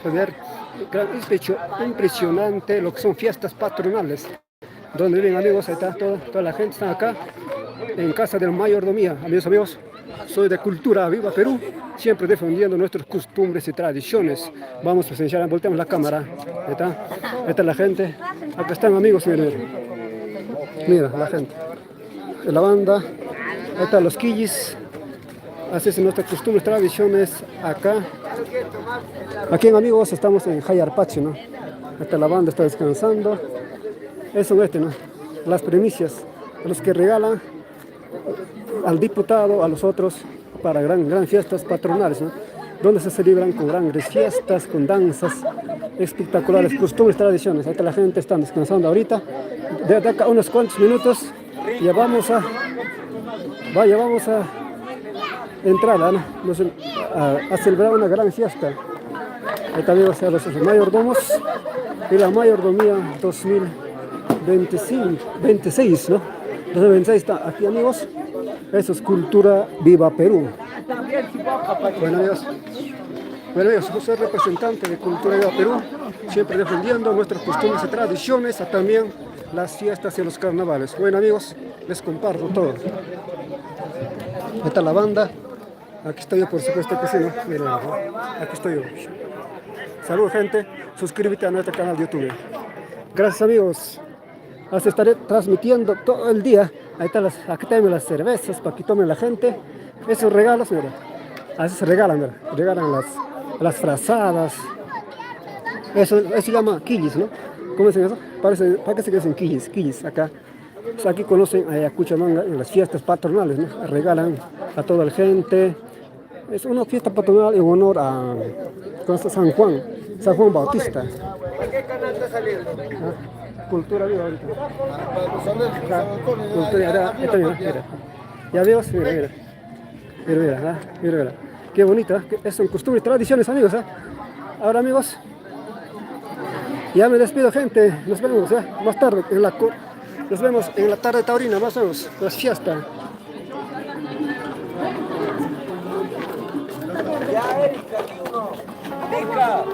Ver, impresionante lo que son fiestas patronales. Donde viven amigos, ahí está toda la gente está acá en casa de la mayordomía. Amigos, soy de Cultura Viva Perú, siempre defendiendo nuestras costumbres y tradiciones. Vamos a presenciar, volteamos la cámara. Ahí está la gente. Acá están amigos, miren. Mira la gente. La banda, ahí están los quillis. Así es nuestras costumbres, tradiciones acá. Aquí en amigos estamos en Jayarpacho, ¿no? Hasta la banda está descansando. Eso ¿no? Las primicias, los que regalan al diputado, a los otros, para gran fiestas patronales, ¿no? Donde se celebran con grandes fiestas, con danzas espectaculares, costumbres, tradiciones. Ahí está la gente, están descansando ahorita. De acá unos cuantos minutos ya vamos a entrar, ¿no? a celebrar una gran fiesta. Ahí está amigos, los mayordomos y la mayordomía 2026, ¿no? 2026 está aquí amigos. Eso es Cultura Viva Perú. Bueno amigos, yo soy representante de Cultura Viva Perú, siempre defendiendo nuestras costumbres y tradiciones, también las fiestas y los carnavales. Bueno amigos, les comparto todo. Ahí está la banda. Aquí estoy yo, por supuesto que sí, ¿no? Miren, aquí estoy yo. Salud gente, suscríbete a nuestro canal de YouTube. Gracias amigos. Así estaré transmitiendo todo el día. Ahí están aquí tenemos las cervezas para que tomen la gente. Esos regalos, mira. Así se regalan, mira. Regalan las frazadas. Eso se llama quillis, ¿no? ¿Cómo dicen eso? Parece que dicen quillis acá. Pues aquí conocen a Ayacuchamanga en las fiestas patronales, ¿no? Regalan a toda la gente. Es una fiesta patronal en honor a San Juan Bautista. ¿Qué canal está saliendo? Cultura Viva ahorita. Cultura, mira. Ya veo, mira. Qué bonita, son costumbres, tradiciones amigos. Ahora amigos, ya me despido gente, nos vemos más tarde nos vemos en la tarde taurina, más o menos, las fiestas. Ya, Erika, aquí uno. Erika.